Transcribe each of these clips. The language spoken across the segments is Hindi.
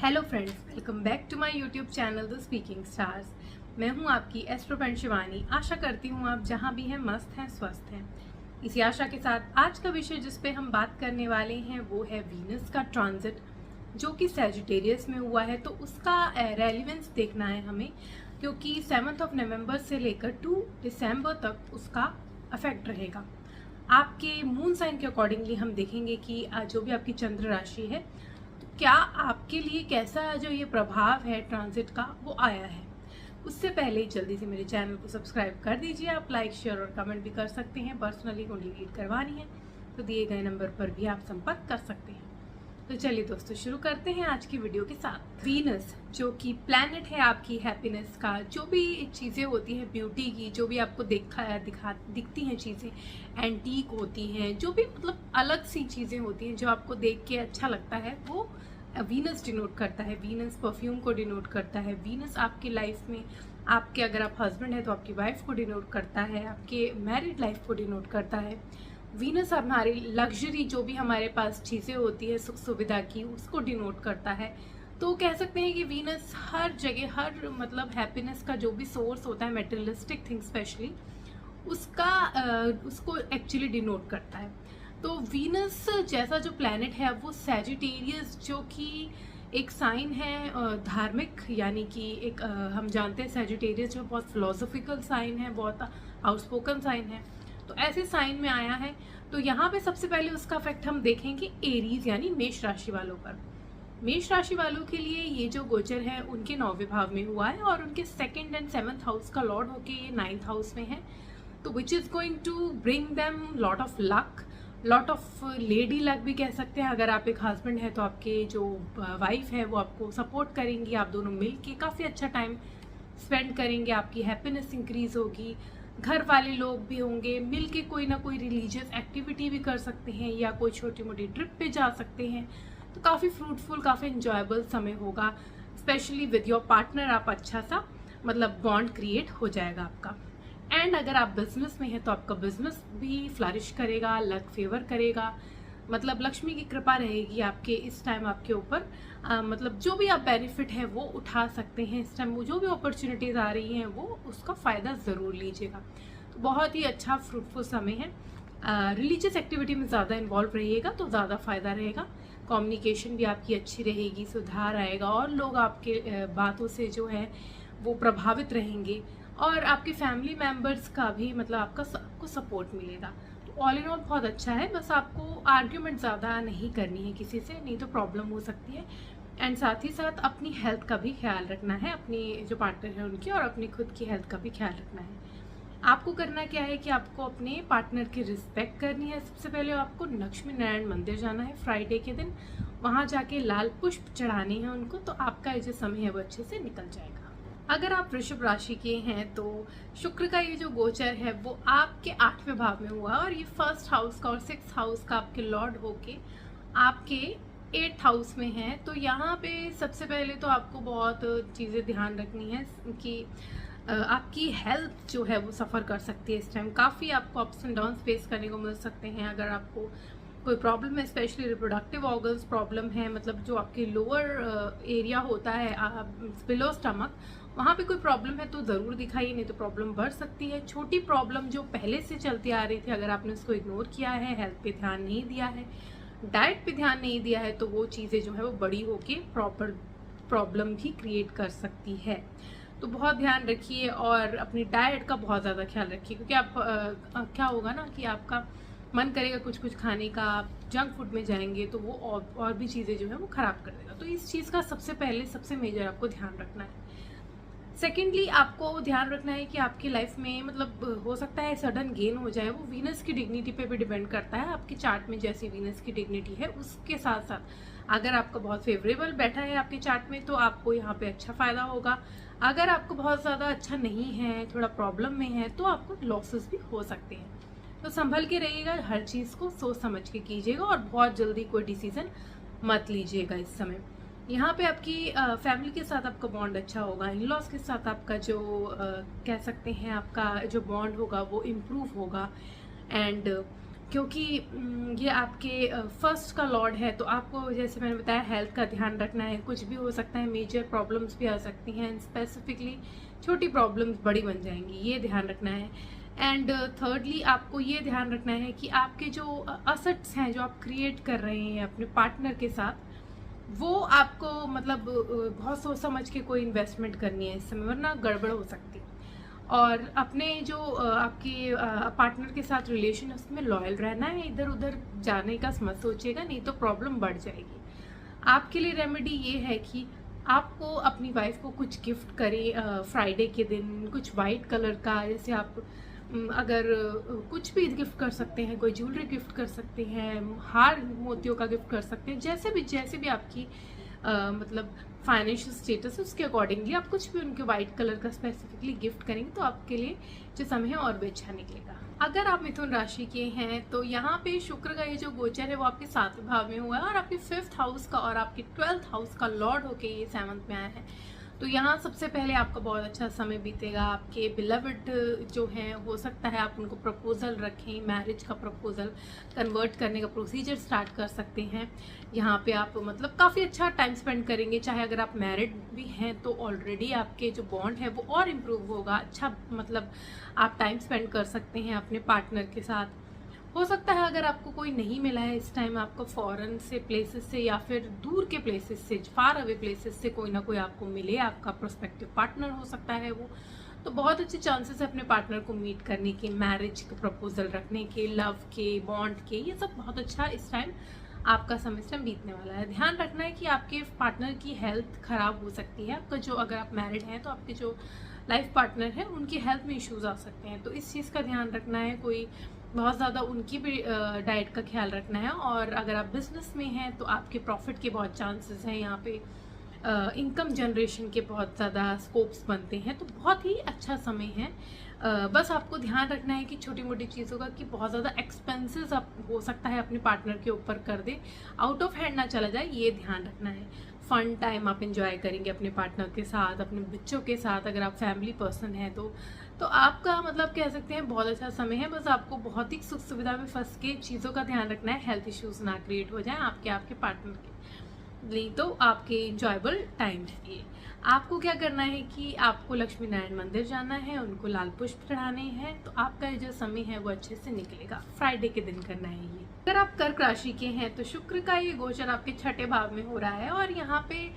Hello friends, welcome back to my YouTube channel the speaking stars. मैं हूं आपकी एस्ट्रोपेंट शिवानी। आशा करती हूं आप जहां भी हैं मस्त हैं, स्वस्थ हैं। इसी आशा के साथ आज का विषय जिस पे हम बात करने वाले हैं वो है वीनस का ट्रांजिट, जो कि सैजिटेरियस में हुआ है। तो उसका रेलिवेंस देखना है हमें, क्योंकि 7 नवंबर से लेकर 2 दिसंबर तक उसका अफेक्ट रहेगा। आपके मून साइन के अकॉर्डिंगली हम देखेंगे कि जो भी आपकी चंद्र राशि है, क्या आपके लिए कैसा जो ये प्रभाव है ट्रांजिट का वो आया है। उससे पहले जल्दी से मेरे चैनल को सब्सक्राइब कर दीजिए। आप लाइक, शेयर और कमेंट भी कर सकते हैं। पर्सनली ओनली रीड करवानी है तो दिए गए नंबर पर भी आप संपर्क कर सकते हैं। तो चलिए दोस्तों, शुरू करते हैं आज की वीडियो के साथ। वीनस जो कि प्लैनेट है आपकी हैप्पीनेस का, जो भी चीज़ें होती हैं ब्यूटी की, जो भी आपको दिखती हैं चीज़ें, एंटीक होती हैं, जो भी मतलब अलग सी चीज़ें होती हैं जो आपको देख के अच्छा लगता है, वो वीनस डिनोट करता है। वीनस परफ्यूम को डिनोट करता है। वीनस आपकी लाइफ में, आपके अगर आप हस्बैंड है तो आपकी वाइफ को डिनोट करता है, आपके मैरिड लाइफ को डिनोट करता है। वीनस हमारी लग्जरी, जो भी हमारे पास चीज़ें होती है सुख सुविधा की, उसको डिनोट करता है। तो कह सकते हैं कि वीनस हर जगह, हर मतलब हैप्पीनेस का जो भी सोर्स होता है, मेटेरियलिस्टिक थिंग स्पेशली, उसको एक्चुअली डिनोट करता है। तो वीनस जैसा जो प्लैनेट है वो सैजिटेरियस, जो कि एक साइन है धार्मिक, यानी कि एक हम जानते हैं सैजिटेरियस जो बहुत फिलोसॉफिकल साइन है, बहुत आउटस्पोकन साइन है। तो ऐसे साइन में आया है। तो यहाँ पे सबसे पहले उसका इफेक्ट हम देखेंगे एरीज यानी मेष राशि वालों पर। मेष राशि वालों के लिए ये जो गोचर है उनके 9वें भाव में हुआ है और उनके 2nd एंड 7th हाउस का लॉर्ड होके ये 9th हाउस में है। तो which is going to bring them lot of luck, lot of lady luck भी कह सकते हैं। अगर आप एक हस्बैंड है तो आपके जो वाइफ है वो आपको सपोर्ट करेंगी, आप दोनों मिल के काफ़ी अच्छा टाइम स्पेंड करेंगे, आपकी हैप्पीनेस इंक्रीज होगी। घर वाले लोग भी होंगे, मिल के कोई ना कोई रिलीजियस एक्टिविटी भी कर सकते हैं या कोई छोटी मोटी ट्रिप पे जा सकते हैं। तो काफ़ी फ्रूटफुल, काफ़ी इंजॉयबल समय होगा। स्पेशली विद योर पार्टनर आप अच्छा सा मतलब बॉन्ड क्रिएट हो जाएगा आपका। एंड अगर आप बिजनेस में हैं तो आपका बिजनेस भी फ्लरिश करेगा, लक फेवर करेगा, मतलब लक्ष्मी की कृपा रहेगी आपके इस टाइम आपके ऊपर। मतलब जो भी आप बेनिफिट है वो उठा सकते हैं इस टाइम। जो भी अपॉर्चुनिटीज आ रही हैं वो उसका फ़ायदा ज़रूर लीजिएगा। तो बहुत ही अच्छा फ्रूटफुल समय है। रिलीजियस एक्टिविटी में ज़्यादा इन्वॉल्व रहिएगा तो ज़्यादा फ़ायदा रहेगा। कम्युनिकेशन भी आपकी अच्छी रहेगी, सुधार आएगा और लोग आपके बातों से जो है वो प्रभावित रहेंगे और आपके फैमिली मेम्बर्स का भी मतलब आपको सपोर्ट मिलेगा। तो ऑल इन ऑल बहुत अच्छा है। बस आपको आर्ग्यूमेंट ज़्यादा नहीं करनी है किसी से, नहीं तो प्रॉब्लम हो सकती है। एंड साथ ही साथ अपनी हेल्थ का भी ख्याल रखना है, अपनी जो पार्टनर है उनकी और अपनी खुद की हेल्थ का भी ख्याल रखना है। आपको करना क्या है कि आपको अपने पार्टनर की रिस्पेक्ट करनी है। सबसे पहले आपको लक्ष्मी नारायण मंदिर जाना है फ्राइडे के दिन, वहाँ जाके लाल पुष्प चढ़ाने हैं उनको, तो आपका ये जो समय है वो अच्छे से निकल जाएगा। अगर आप वृषभ राशि के हैं तो शुक्र का ये जो गोचर है वो आपके 8वें भाव में हुआ और ये 1st हाउस का और 6th हाउस का आपके लॉर्ड होके आपके 8th हाउस में है। तो यहाँ पे सबसे पहले तो आपको बहुत चीज़ें ध्यान रखनी है कि आपकी हेल्थ जो है वो सफ़र कर सकती है इस टाइम। काफ़ी आपको अप्स एंड डाउन फेस करने को मिल सकते हैं। अगर आपको कोई प्रॉब्लम है, स्पेशली रिप्रोडक्टिव ऑर्गन्स प्रॉब्लम है, मतलब जो आपके लोअर एरिया होता है बिलो स्टमक, वहाँ पे कोई प्रॉब्लम है तो ज़रूर दिखाइए, नहीं तो प्रॉब्लम बढ़ सकती है। छोटी प्रॉब्लम जो पहले से चलती आ रही थी, अगर आपने उसको इग्नोर किया है, हेल्थ पे ध्यान नहीं दिया है, डाइट पे ध्यान नहीं दिया है, तो वो चीज़ें जो है वो बड़ी होके प्रॉपर प्रॉब्लम भी क्रिएट कर सकती है। तो बहुत ध्यान रखिए और अपनी डाइट का बहुत ज़्यादा ख्याल रखिए, क्योंकि आप क्या होगा ना कि आपका मन करेगा कुछ कुछ खाने का, आप जंक फूड में जाएंगे तो वो और भी चीज़ें जो है वो ख़राब कर देगा। तो इस चीज़ का सबसे पहले सबसे मेजर आपको ध्यान रखना है। सेकेंडली आपको ध्यान रखना है कि आपकी लाइफ में मतलब हो सकता है सडन गेन हो जाए, वो वीनस की डिग्निटी पे भी डिपेंड करता है। आपके चार्ट में जैसी वीनस की डिग्निटी है उसके साथ साथ अगर आपका बहुत फेवरेबल बैठा है आपके चार्ट में तो आपको यहाँ पे अच्छा फ़ायदा होगा। अगर आपको बहुत ज़्यादा अच्छा नहीं है, थोड़ा प्रॉब्लम में है, तो आपको लॉसेस भी हो सकते हैं। तो संभल के रहिएगा, हर चीज़ को सोच समझ के कीजिएगा और बहुत जल्दी कोई डिसीजन मत लीजिएगा इस समय। यहाँ पे आपकी फैमिली के साथ आपका बॉन्ड अच्छा होगा, इन लॉज के साथ आपका जो कह सकते हैं आपका जो बॉन्ड होगा वो इम्प्रूव होगा। एंड क्योंकि ये आपके फर्स्ट का लॉर्ड है, तो आपको जैसे मैंने बताया हेल्थ का ध्यान रखना है। कुछ भी हो सकता है, मेजर प्रॉब्लम्स भी आ सकती हैं, स्पेसिफिकली छोटी प्रॉब्लम्स बड़ी बन जाएंगी, ये ध्यान रखना है। एंड थर्डली आपको ये ध्यान रखना है कि आपके जो असेट्स हैं जो आप क्रिएट कर रहे हैं अपने पार्टनर के साथ, वो आपको मतलब बहुत सोच समझ के कोई इन्वेस्टमेंट करनी है इस समय, वरना गड़बड़ हो सकती है। और अपने जो आपके पार्टनर के साथ रिलेशन है उसमें लॉयल रहना है, इधर उधर जाने का मत सोचिएगा, नहीं तो प्रॉब्लम बढ़ जाएगी। आपके लिए रेमेडी ये है कि आपको अपनी वाइफ को कुछ गिफ्ट करें फ्राइडे के दिन, कुछ वाइट कलर का, जैसे आप अगर कुछ भी गिफ्ट कर सकते हैं, कोई ज्वेलरी गिफ्ट कर सकते हैं, हार मोतियों का गिफ्ट कर सकते हैं, जैसे भी आपकी मतलब फाइनेंशियल स्टेटस है उसके अकॉर्डिंगली आप कुछ भी उनके वाइट कलर का स्पेसिफिकली गिफ्ट करेंगे तो आपके लिए जो समय है और भी अच्छा निकलेगा। अगर आप मिथुन राशि के हैं तो यहाँ पे शुक्र का ये जो गोचर है वो आपके 7वें भाव में हुआ है और आपके 5th हाउस का और आपके 12th हाउस का लॉर्ड होके ये 7th में आया है। तो यहाँ सबसे पहले आपका बहुत अच्छा समय बीतेगा। आपके बिलवड जो हैं, हो सकता है आप उनको प्रपोजल रखें, मैरिज का प्रपोजल कन्वर्ट करने का प्रोसीजर स्टार्ट कर सकते हैं। यहाँ पे आप मतलब काफ़ी अच्छा टाइम स्पेंड करेंगे। चाहे अगर आप मैरिड भी हैं तो ऑलरेडी आपके जो बॉन्ड है वो और इम्प्रूव होगा, अच्छा मतलब आप टाइम स्पेंड कर सकते हैं अपने पार्टनर के साथ। हो सकता है अगर आपको कोई नहीं मिला है इस टाइम, आपको फॉरेन से प्लेसेस से या फिर दूर के प्लेसेस से, फार अवे प्लेसेस से कोई ना कोई आपको मिले, आपका प्रोस्पेक्टिव पार्टनर हो सकता है वो, तो बहुत अच्छे चांसेस है अपने पार्टनर को मीट करने के, मैरिज के प्रपोजल रखने के, लव के, बॉन्ड के, ये सब बहुत अच्छा इस टाइम आपका सेमेस्टर बीतने वाला है। ध्यान रखना है कि आपके पार्टनर की हेल्थ खराब हो सकती है। आपका जो, अगर आप मैरिड हैं तो आपके जो लाइफ पार्टनर है उनकी हेल्थ में इश्यूज आ सकते हैं, तो इस चीज़ का ध्यान रखना है। कोई बहुत ज़्यादा उनकी भी डाइट का ख्याल रखना है। और अगर आप बिजनेस में हैं तो आपके प्रॉफिट के बहुत चांसेस हैं, यहाँ पे इनकम जनरेशन के बहुत ज़्यादा स्कोप्स बनते हैं, तो बहुत ही अच्छा समय है। बस आपको ध्यान रखना है कि छोटी मोटी चीज़ों का कि बहुत ज़्यादा एक्सपेंसेस आप हो सकता है अपने पार्टनर के ऊपर कर दे, आउट ऑफ हैंड ना चला जाए, ये ध्यान रखना है। फन टाइम आप इंजॉय करेंगे अपने पार्टनर के साथ, अपने बच्चों के साथ, अगर आप फैमिली पर्सन हैं तो आपका मतलब कह सकते हैं बहुत अच्छा समय है। बस आपको बहुत ही सुख सुविधा में फंस के चीज़ों का ध्यान रखना है, हेल्थ इश्यूज ना क्रिएट हो जाए आपके पार्टनर के, नहीं तो आपके इंजॉयबल टाइम है ये। आपको क्या करना है कि आपको लक्ष्मी नारायण मंदिर जाना है, उनको लाल पुष्प चढ़ाने हैं, तो आपका जो समय है वो अच्छे से निकलेगा। फ्राइडे के दिन करना है ये। अगर आप कर्क राशि के हैं तो शुक्र का ये गोचर आपके 6ठे भाव में हो रहा है और यहाँ पे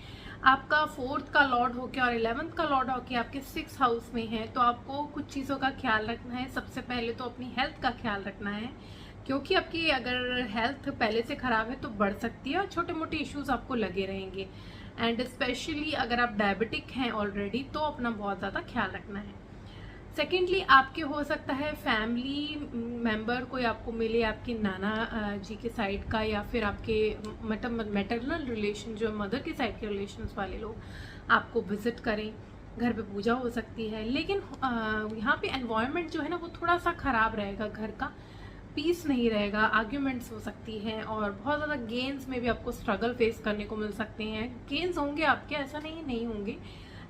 आपका 4th का लॉर्ड होके और 11th का लॉर्ड होके आपके 6th हाउस में है। तो आपको कुछ चीज़ों का ख्याल रखना है। सबसे पहले तो अपनी हेल्थ का ख्याल रखना है, क्योंकि आपकी अगर हेल्थ पहले से ख़राब है तो बढ़ सकती है और छोटे मोटे इश्यूज आपको लगे रहेंगे। एंड स्पेशली अगर आप डायबिटिक हैं ऑलरेडी तो अपना बहुत ज़्यादा ख्याल रखना है। सेकेंडली आपके हो सकता है फैमिली मेंबर कोई आपको मिले, आपके नाना जी के साइड का, या फिर आपके मैटरनल रिलेशन जो मदर के साइड के रिलेशंस वाले लोग आपको विजिट करें, घर पे पूजा हो सकती है। लेकिन यहाँ पे एनवायरनमेंट जो है ना वो थोड़ा सा ख़राब रहेगा, घर का पीस नहीं रहेगा, आर्ग्यूमेंट्स हो सकती हैं और बहुत ज़्यादा गेम्स में भी आपको स्ट्रगल फेस करने को मिल सकते हैं। गेम्स होंगे आपके, ऐसा नहीं होंगे,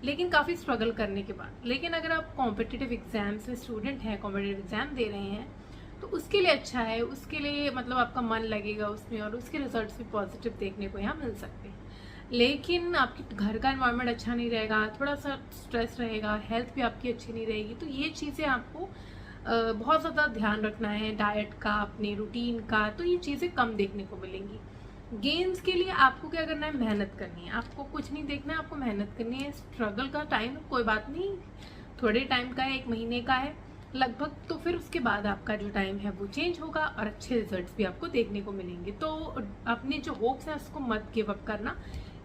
लेकिन काफ़ी स्ट्रगल करने के बाद। लेकिन अगर आप कॉम्पिटिटिव एग्जाम्स में स्टूडेंट हैं, कॉम्पिटिटिव एग्जाम दे रहे हैं, तो उसके लिए अच्छा है, उसके लिए मतलब आपका मन लगेगा उसमें और उसके रिजल्ट्स भी पॉजिटिव देखने को यहाँ मिल सकते हैं। लेकिन आपके घर का एनवायरनमेंट अच्छा नहीं रहेगा, थोड़ा सा स्ट्रेस रहेगा, हेल्थ भी आपकी अच्छी नहीं रहेगी। तो ये चीज़ें आपको बहुत ज़्यादा ध्यान रखना है, डाइट का, अपने रूटीन का, तो ये चीज़ें कम देखने को मिलेंगी। गेम्स के लिए आपको क्या करना है, मेहनत करनी है। आपको कुछ नहीं देखना है, आपको मेहनत करनी है। स्ट्रगल का टाइम कोई बात नहीं, थोड़े टाइम का है, 1 महीने का है लगभग, तो फिर उसके बाद आपका जो टाइम है वो चेंज होगा और अच्छे रिजल्ट्स भी आपको देखने को मिलेंगे। तो अपने जो होप्स हैं उसको मत गिव अप करना।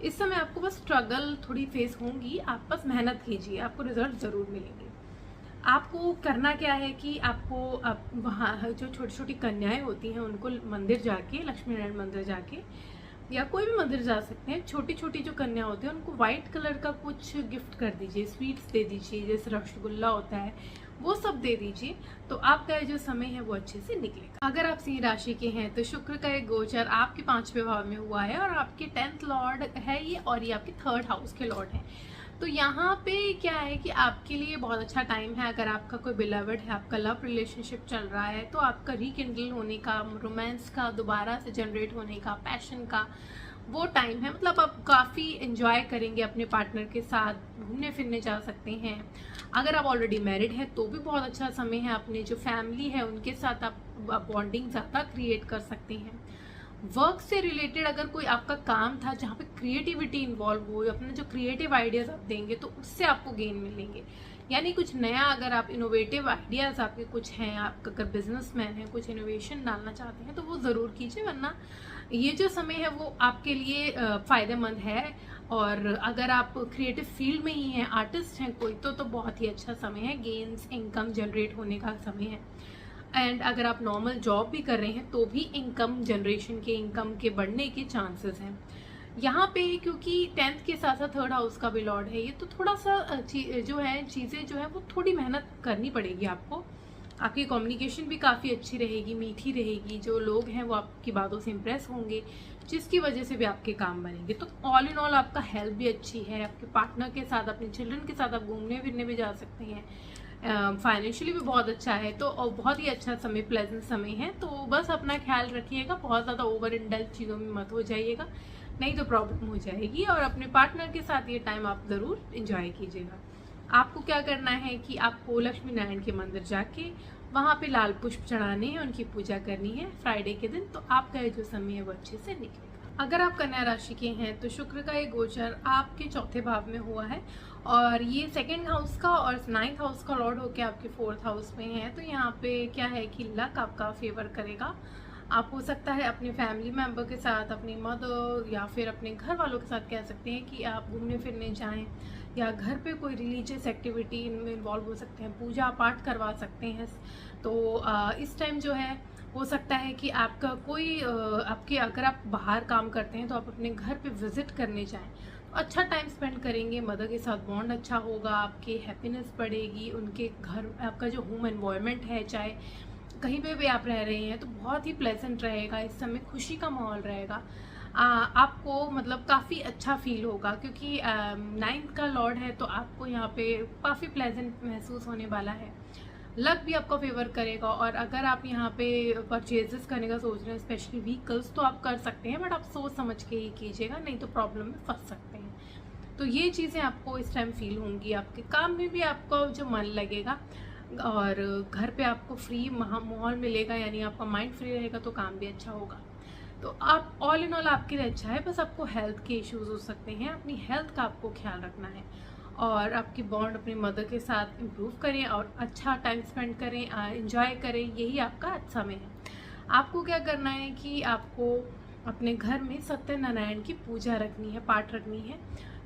इस समय आपको बस स्ट्रगल थोड़ी फेस होंगी, आप बस मेहनत कीजिए, आपको रिजल्ट ज़रूर मिलेंगे। आपको करना क्या है कि आपको वहाँ जो छोटी छोटी कन्याएं होती हैं उनको मंदिर जाके, लक्ष्मी नारायण मंदिर जाके या कोई भी मंदिर जा सकते हैं, छोटी छोटी जो कन्या होती हैं उनको वाइट कलर का कुछ गिफ्ट कर दीजिए, स्वीट्स दे दीजिए, जैसे रसगुल्ला होता है वो सब दे दीजिए, तो आपका जो समय है वो अच्छे से निकलेगा। अगर आप सिंह राशि के हैं तो शुक्र का एक गोचर आपके 5वें भाव में हुआ है और आपके 10th लॉर्ड है ये, और ये आपके 3rd हाउस के लॉर्ड हैं। तो यहाँ पे क्या है कि आपके लिए बहुत अच्छा टाइम है। अगर आपका कोई बिलवड है, आपका लव रिलेशनशिप चल रहा है, तो आपका रिकिंडल होने का, रोमांस का दोबारा से जनरेट होने का, पैशन का वो टाइम है। मतलब आप काफ़ी एंजॉय करेंगे अपने पार्टनर के साथ, घूमने फिरने जा सकते हैं। अगर आप ऑलरेडी मैरिड हैं तो भी बहुत अच्छा समय है। अपने जो फैमिली है उनके साथ आप बॉन्डिंग ज़्यादा क्रिएट कर सकते हैं। वर्क से रिलेटेड अगर कोई आपका काम था जहाँ पे क्रिएटिविटी इन्वॉल्व हो, अपने जो क्रिएटिव आइडियाज आप देंगे तो उससे आपको गेन मिलेंगे। यानी कुछ नया, अगर आप इनोवेटिव आइडियाज आपके कुछ हैं, आप अगर बिजनेसमैन हैं, कुछ इनोवेशन डालना चाहते हैं तो वो ज़रूर कीजिए, वरना ये जो समय है वो आपके लिए फ़ायदेमंद है। और अगर आप क्रिएटिव फील्ड में ही हैं, आर्टिस्ट हैं कोई, तो बहुत ही अच्छा समय है, गेन्स इनकम जनरेट होने का समय है। एंड अगर आप नॉर्मल जॉब भी कर रहे हैं तो भी इनकम जनरेशन के, इनकम के बढ़ने के चांसेस हैं यहाँ पे। क्योंकि 10th के साथ साथ 3rd हाउस का भी लॉर्ड है ये, तो थोड़ा सा जो है चीज़ें जो है वो थोड़ी मेहनत करनी पड़ेगी आपको। आपकी कम्युनिकेशन भी काफ़ी अच्छी रहेगी, मीठी रहेगी, जो लोग हैं वो आपकी बातों से इम्प्रेस होंगे, जिसकी वजह से भी आपके काम बनेंगे। तो ऑल इन ऑल आपका हेल्थ भी अच्छी है, आपके पार्टनर के साथ, अपने चिल्ड्रन के साथ आप घूमने फिरने भी जा सकते हैं। फाइनेंशियली भी बहुत अच्छा है, तो बहुत ही अच्छा समय, प्लेजेंट समय है। तो बस अपना ख्याल रखिएगा, बहुत ज़्यादा ओवर इंडल्ज चीज़ों में मत हो जाइएगा, नहीं तो प्रॉब्लम हो जाएगी। और अपने पार्टनर के साथ ये टाइम आप ज़रूर इंजॉय कीजिएगा। आपको क्या करना है कि आपको लक्ष्मी नारायण के मंदिर जाके वहाँ पे लाल पुष्प चढ़ाने हैं, उनकी पूजा करनी है फ्राइडे के दिन, तो आपका ये जो समय है वो अच्छे से निकलेगा। अगर आप कन्या राशि के हैं तो शुक्र का ये गोचर आपके चौथे भाव में हुआ है, और ये 2nd हाउस का और 9th हाउस का लॉर्ड होके आपके 4th हाउस में है। तो यहाँ पे क्या है कि लक आपका फेवर करेगा। आप हो सकता है अपने फैमिली मेम्बर के साथ, अपनी मदर या फिर अपने घर वालों के साथ कह सकते हैं कि आप घूमने फिरने जाएं, या घर पे कोई रिलीजियस एक्टिविटी इनमें इन्वॉल्व हो सकते हैं, पूजा पाठ करवा सकते हैं। तो इस टाइम जो है हो सकता है कि आपका कोई आपके, अगर आप बाहर काम करते हैं तो आप अपने घर पे विजिट करने जाएं, तो अच्छा टाइम स्पेंड करेंगे, मदर के साथ बॉन्ड अच्छा होगा, आपकी हैप्पीनेस बढ़ेगी, उनके घर, आपका जो होम एनवायरनमेंट है, चाहे कहीं पे भी आप रह रहे हैं, तो बहुत ही प्लेजेंट रहेगा। इस समय खुशी का माहौल रहेगा। आपको मतलब काफ़ी अच्छा फील होगा, क्योंकि 9th का लॉर्ड है, तो आपको यहाँ पे काफ़ी प्लेजेंट महसूस होने वाला है। लक भी आपका फेवर करेगा। और अगर आप यहाँ पे परचेजेस करने का सोच रहे हैं, स्पेशली व्हीकल्स, तो आप कर सकते हैं, बट आप सोच समझ के ही कीजिएगा, नहीं तो प्रॉब्लम में फंस सकते हैं। तो ये चीज़ें आपको इस टाइम फील होंगी। आपके काम में भी आपका जो मन लगेगा, और घर पे आपको फ्री माहौल मिलेगा, यानी आपका माइंड फ्री रहेगा, तो काम भी अच्छा होगा। तो आप ऑल इन ऑल आपके लिए अच्छा है। बस आपको हेल्थ के इश्यूज हो सकते हैं, अपनी हेल्थ का आपको ख्याल रखना है, और आपकी बॉन्ड अपनी मदर के साथ इम्प्रूव करें और अच्छा टाइम स्पेंड करें, एंजॉय करें, यही आपका अच्छा समय है। आपको क्या करना है कि आपको अपने घर में सत्यनारायण की पूजा रखनी है, पाठ रखनी है,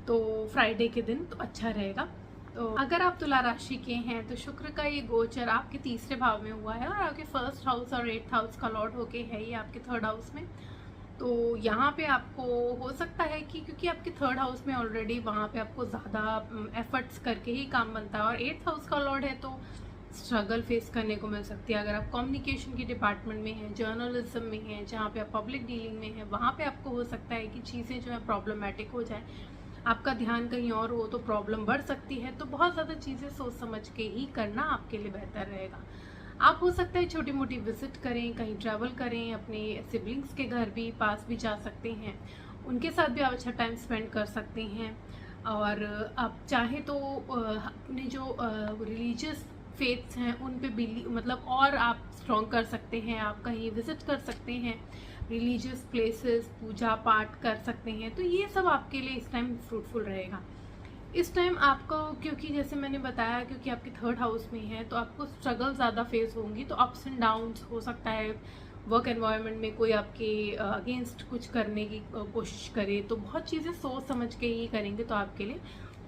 तो फ्राइडे के दिन तो अच्छा रहेगा। तो अगर आप तुला राशि के हैं तो शुक्र का ये गोचर आपके 3रे भाव में हुआ है, और आपके 1st हाउस और 8th हाउस का लॉर्ड होके है ये आपके 3rd हाउस में। तो यहाँ पे आपको हो सकता है कि क्योंकि आपके 3rd हाउस में ऑलरेडी, वहाँ पे आपको ज़्यादा एफर्ट्स करके ही काम बनता है, और 8th हाउस का लॉर्ड है तो स्ट्रगल फेस करने को मिल सकती है। अगर आप कम्युनिकेशन के डिपार्टमेंट में हैं, जर्नलिज्म में हैं, जहाँ पे आप पब्लिक डीलिंग में हैं, वहाँ पे आपको हो सकता है कि चीज़ें जो है प्रॉब्लमेटिक हो जाए, आपका ध्यान कहीं और हो तो प्रॉब्लम बढ़ सकती है। तो बहुत ज़्यादा चीज़ें सोच समझ के ही करना आपके लिए बेहतर रहेगा। आप हो सकता है छोटी मोटी विजिट करें, कहीं ट्रैवल करें, अपने सिबलिंग्स के घर भी पास भी जा सकते हैं, उनके साथ भी आप अच्छा टाइम स्पेंड कर सकते हैं। और आप चाहें तो अपने जो रिलीजियस फेथ्स हैं उन पे मतलब और आप स्ट्रॉन्ग कर सकते हैं। आप कहीं विजिट कर सकते हैं, रिलीजियस प्लेसेस, पूजा पाठ कर सकते हैं। तो ये सब आपके लिए इस टाइम फ्रूटफुल रहेगा। इस टाइम आपको, क्योंकि जैसे मैंने बताया, क्योंकि आपके 3rd हाउस में है, तो आपको स्ट्रगल ज़्यादा फेस होंगी, तो अप्स एंड डाउन्स हो सकता है। वर्क एनवायरनमेंट में कोई आपके अगेंस्ट कुछ करने की कोशिश करे, तो बहुत चीज़ें सोच समझ के ही करेंगे, तो आपके लिए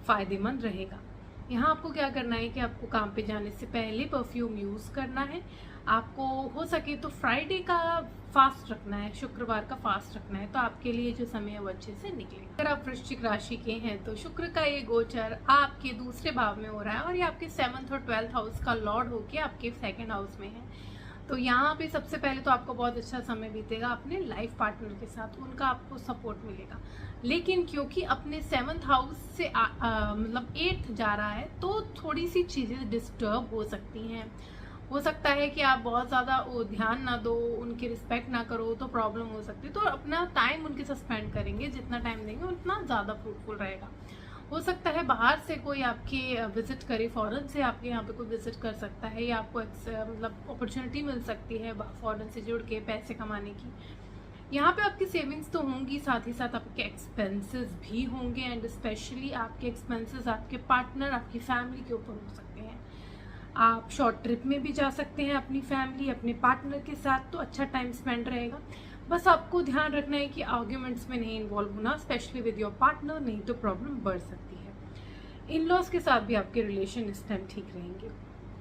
फ़ायदेमंद रहेगा। यहाँ आपको क्या करना है कि आपको काम पे जाने से पहले परफ्यूम यूज़ करना है। आपको हो सके तो फ्राइडे का फास्ट रखना है, शुक्रवार का फास्ट रखना है, तो आपके लिए जो समय है वो अच्छे से निकले। अगर आप वृश्चिक राशि के हैं तो शुक्र का ये गोचर आपके 2रे भाव में हो रहा है, और ये आपके 7th और 12th हाउस का लॉर्ड होके आपके 2nd हाउस में है। तो यहाँ पे सबसे पहले तो आपका बहुत अच्छा समय बीतेगा अपने लाइफ पार्टनर के साथ, उनका आपको सपोर्ट मिलेगा। लेकिन क्योंकि अपने 7th हाउस से मतलब 8th जा रहा है, तो थोड़ी सी चीज़ें डिस्टर्ब हो सकती हैं। हो सकता है कि आप बहुत ज़्यादा ध्यान ना दो, उनकी रिस्पेक्ट ना करो, तो प्रॉब्लम हो सकती है। तो अपना टाइम उनके साथ स्पेंड करेंगे, जितना टाइम देंगे उतना ज़्यादा फ्रूटफुल रहेगा। हो सकता है बाहर से कोई आपके विजिट करे, फॉरेन से आपके यहाँ पे कोई विजिट कर सकता है, या आपको मतलब अपॉर्चुनिटी मिल सकती है फॉरेन से जुड़ के पैसे कमाने की। यहाँ पे आपकी सेविंग्स तो होंगी, साथ ही साथ आपके एक्सपेंसेस भी होंगे, एंड स्पेशली आपके एक्सपेंसेस आपके पार्टनर, आपकी फैमिली के ऊपर हो सकते हैं। आप शॉर्ट ट्रिप में भी जा सकते हैं अपनी फैमिली, अपने पार्टनर के साथ, तो अच्छा टाइम स्पेंड रहेगा। बस आपको ध्यान रखना है कि आर्ग्यूमेंट्स में नहीं इन्वॉल्व होना, स्पेशली विद योर पार्टनर, नहीं तो प्रॉब्लम बढ़ सकती है। इन लॉज के साथ भी आपके रिलेशन इस टाइम ठीक रहेंगे।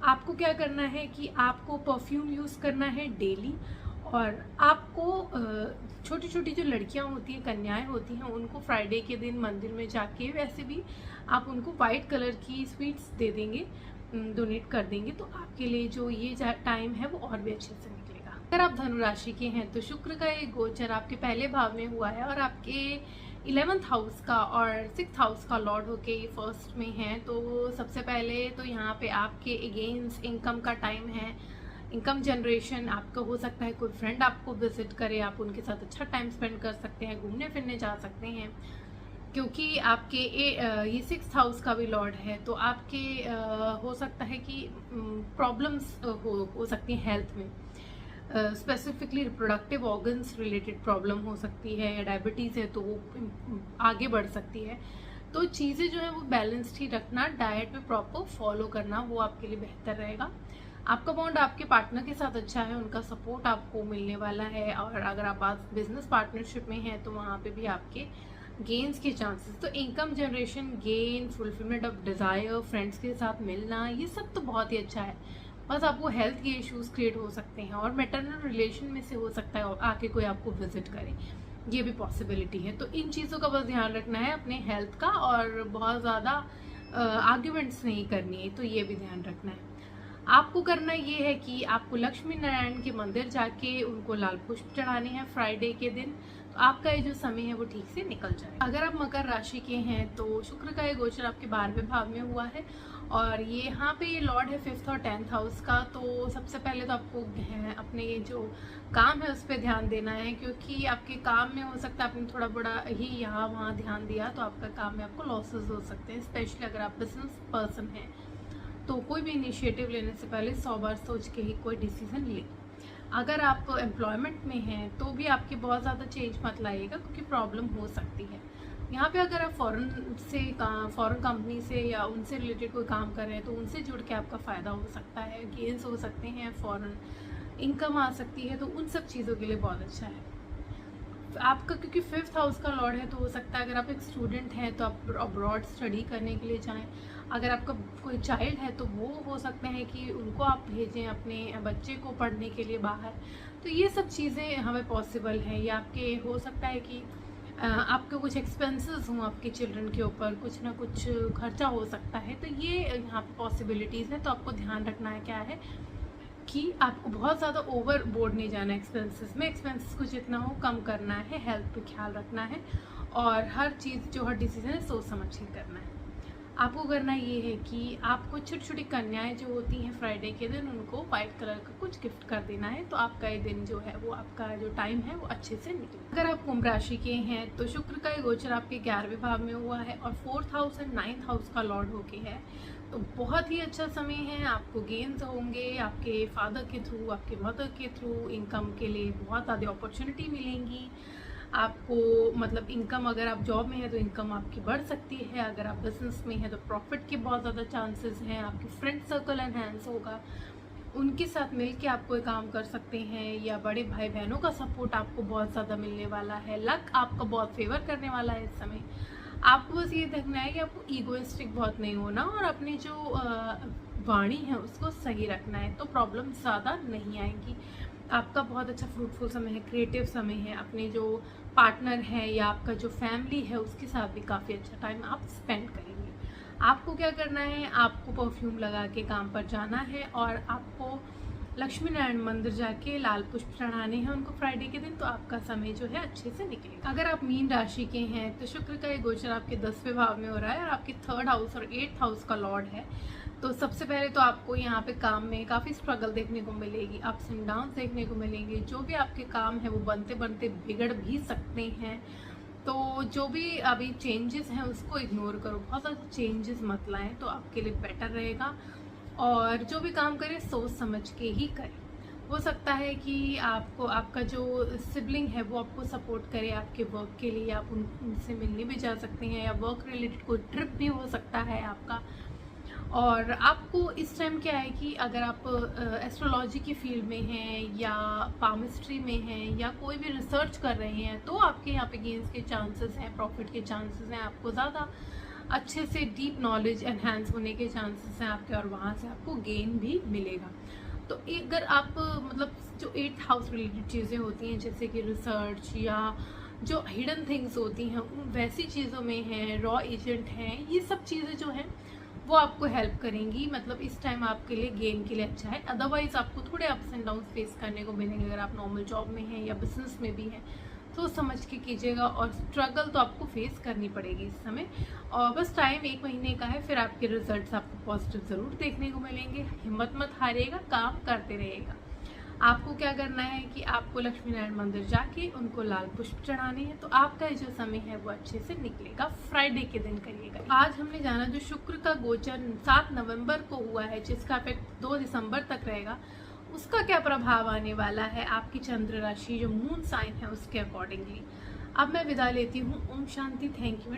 आपको क्या करना है कि आपको परफ्यूम यूज़ करना है डेली, और आपको छोटी छोटी जो लड़कियां होती हैं, कन्याएं होती हैं, उनको फ्राइडे के दिन मंदिर में जाके, वैसे भी आप उनको वाइट कलर की स्वीट्स दे देंगे, डोनेट कर देंगे, तो आपके लिए जो ये टाइम है वो और भी अच्छे से निकलेगा। अगर आप धनु राशि के हैं तो शुक्र का ये गोचर आपके पहले भाव में हुआ है, और आपके 11th हाउस का और 6th हाउस का लॉर्ड होके ये फर्स्ट में है। तो सबसे पहले तो यहाँ पे आपके अगेंस्ट इनकम का टाइम है, इनकम जनरेशन। आपका हो सकता है कोई फ्रेंड आपको विजिट करे, आप उनके साथ अच्छा टाइम स्पेंड कर सकते हैं, घूमने फिरने जा सकते हैं, क्योंकि आपके ये 6th हाउस का भी लॉर्ड है। तो आपके हो सकता है कि प्रॉब्लम्स हो सकती हैं हेल्थ में, specifically reproductive organs related problem हो सकती है, या डायबिटीज़ है तो वो आगे बढ़ सकती है। तो चीज़ें जो है वो बैलेंस्ड ही रखना, डाइट में प्रॉपर फॉलो करना, वो आपके लिए बेहतर रहेगा। आपका बॉन्ड आपके पार्टनर के साथ अच्छा है, उनका सपोर्ट आपको मिलने वाला है, और अगर आप बिजनेस पार्टनरशिप में हैं तो वहाँ पे भी आपके गेन्स के चांसेस। तो income generation, gain, fulfilment of desire, friends के साथ मिलना, ये सब तो बहुत ही अच्छा है। बस आपको हेल्थ के इश्यूज क्रिएट हो सकते हैं, और मैटरनल रिलेशन में से हो सकता है आके कोई आपको विजिट करे, ये भी पॉसिबिलिटी है। तो इन चीज़ों का बस ध्यान रखना है अपने हेल्थ का, और बहुत ज़्यादा आर्ग्यूमेंट्स नहीं करनी है, तो ये भी ध्यान रखना है। आपको करना ये है कि आपको लक्ष्मी नारायण के मंदिर जाके उनको लाल पुष्प चढ़ाने हैं फ्राइडे के दिन, तो आपका ये जो समय है वो ठीक से निकल जाए। अगर आप मकर राशि के हैं तो शुक्र का ये गोचर आपके 12वें भाव में हुआ है, और ये यहाँ पे ये लॉर्ड है 5th और 10th हाउस का। तो सबसे पहले तो आपको अपने ये जो काम है उस पर ध्यान देना है, क्योंकि आपके काम में हो सकता है आपने थोड़ा बड़ा ही यहाँ वहाँ ध्यान दिया तो आपका काम में आपको लॉसेस हो सकते हैं, स्पेशली अगर आप बिजनेस पर्सन हैं। तो कोई भी इनिशिएटिव लेने से पहले 100 बार सोच के ही कोई डिसीजन ले। अगर आप एम्प्लॉयमेंट में हैं तो भी आपकी बहुत ज़्यादा चेंज मत लाइएगा, क्योंकि प्रॉब्लम हो सकती है। यहाँ पे अगर आप फॉरेन कंपनी से या उनसे रिलेटेड कोई काम कर रहे हैं तो उनसे जुड़ के आपका फ़ायदा हो सकता है, गेन्स हो सकते हैं, फॉरेन इनकम आ सकती है, तो उन सब चीज़ों के लिए बहुत अच्छा है आपका। क्योंकि 5th हाउस का लॉर्ड है, तो हो सकता है अगर आप एक स्टूडेंट हैं तो आप अब्रॉड स्टडी करने के लिए जाएं। अगर आपका कोई चाइल्ड है तो वो हो सकते हैं कि उनको आप भेजें अपने बच्चे को पढ़ने के लिए बाहर। तो ये सब चीज़ें हमें पॉसिबल हैं। या आपके हो सकता है कि आपके कुछ एक्सपेंसेस हों आपके चिल्ड्रन के ऊपर, कुछ ना कुछ खर्चा हो सकता है। तो ये यहाँ पे पॉसिबिलिटीज़ हैं। तो आपको ध्यान रखना है क्या है कि आपको बहुत ज़्यादा ओवर बोर्ड नहीं जाना एक्सपेंसेस में। एक्सपेंसेस को जितना हो कम करना है, हेल्थ पे ख्याल रखना है, और हर चीज़ जो हर डिसीजन है सोच समझ के करना है। आपको करना ये है कि आपको छोटी छोटी कन्याएं जो होती हैं फ्राइडे के दिन, उनको वाइट कलर का कुछ गिफ्ट कर देना है। तो आपका ये दिन जो है वो आपका जो टाइम है वो अच्छे से निकले। अगर आप कुंभ राशि के हैं तो शुक्र का ये गोचर आपके 11वें भाव में हुआ है, और 4th house and 9th house का लॉर्ड होके है। तो बहुत ही अच्छा समय है, आपको गेन्स होंगे आपके फादर के थ्रू, आपके मदर के थ्रू, इनकम के लिए बहुत ज़्यादा अपॉर्चुनिटी मिलेंगी आपको। मतलब इनकम, अगर आप जॉब में है तो इनकम आपकी बढ़ सकती है, अगर आप बिजनेस में है तो प्रॉफिट के बहुत ज़्यादा चांसेस हैं। आपकी फ्रेंड सर्कल एनहांस होगा, उनके साथ मिल के आप कोई काम कर सकते हैं, या बड़े भाई बहनों का सपोर्ट आपको बहुत ज़्यादा मिलने वाला है। लक आपका बहुत फेवर करने वाला है इस समय। आपको बस ये देखना है कि आपको ईगोइस्टिक बहुत नहीं होना, और अपनी जो वाणी है उसको सही रखना है, तो प्रॉब्लम ज़्यादा नहीं आएंगी। आपका बहुत अच्छा फ्रूटफुल समय है, क्रिएटिव समय है। अपने जो पार्टनर है या आपका जो फैमिली है उसके साथ भी काफ़ी अच्छा टाइम आप स्पेंड करेंगे। आपको क्या करना है, आपको परफ्यूम लगा के काम पर जाना है, और आपको लक्ष्मी नारायण मंदिर जाके लाल पुष्प चढ़ाने हैं उनको फ्राइडे के दिन, तो आपका समय जो है अच्छे से निकलेगा। अगर आप मीन राशि के हैं तो शुक्र का ये गोचर आपके 10वें भाव में हो रहा है और आपके 3rd हाउस और 8th हाउस का लॉर्ड है। तो सबसे पहले तो आपको यहाँ पे काम में काफ़ी स्ट्रगल देखने को मिलेगी, अप्स एंड डाउन देखने को मिलेंगे। जो भी आपके काम है वो बनते बनते बिगड़ भी सकते हैं। तो जो भी अभी चेंजेस हैं उसको इग्नोर करो, बहुत ज़्यादा चेंजेस मत लाएं तो आपके लिए बेटर रहेगा। और जो भी काम करें सोच समझ के ही करें। हो सकता है कि आपको आपका जो सिबलिंग है वो आपको सपोर्ट करे आपके वर्क के लिए, आप उनसे मिलने भी जा सकते हैं, या वर्क रिलेटेड कोई ट्रिप भी हो सकता है आपका। और आपको इस टाइम क्या है कि अगर आप एस्ट्रोलॉजी की फील्ड में हैं या पामिस्ट्री में हैं या कोई भी रिसर्च कर रहे हैं तो आपके यहाँ पे गेन्स के चांसेस हैं, प्रॉफिट के चांसेस हैं, आपको ज़्यादा अच्छे से डीप नॉलेज एनहांस होने के चांसेस हैं आपके, और वहाँ से आपको गेन भी मिलेगा। तो अगर आप मतलब जो 8th हाउस रिलेटेड चीज़ें होती हैं जैसे कि रिसर्च या जो हिडन थिंग्स होती हैं वैसी चीज़ों में हैं, रॉ एजेंट हैं, ये सब चीज़ें जो हैं वो आपको हेल्प करेंगी। मतलब इस टाइम आपके लिए गेन के लिए अच्छा है। अदरवाइज आपको थोड़े अप्स एंड डाउन फेस करने को मिलेंगे अगर आप नॉर्मल जॉब में हैं या बिजनेस में भी हैं, तो समझ के कीजिएगा। और स्ट्रगल तो आपको फेस करनी पड़ेगी इस समय, और बस टाइम 1 महीने का है, फिर आपके रिजल्ट्स आपको पॉजिटिव ज़रूर देखने को मिलेंगे। हिम्मत मत हारिएगा, काम करते रहिएगा। आपको क्या करना है कि आपको लक्ष्मी नारायण मंदिर जाके उनको लाल पुष्प चढ़ाने हैं, तो आपका जो समय है वो अच्छे से निकलेगा। फ्राइडे के दिन करिएगा। आज हमने जाना जो शुक्र का गोचर 7 नवंबर को हुआ है जिसका इफेक्ट 2 दिसंबर तक रहेगा, उसका क्या प्रभाव आने वाला है आपकी चंद्र राशि जो मून साइन है उसके अकॉर्डिंगली। अब मैं विदा लेती हूँ। ओम शांति। Thank you.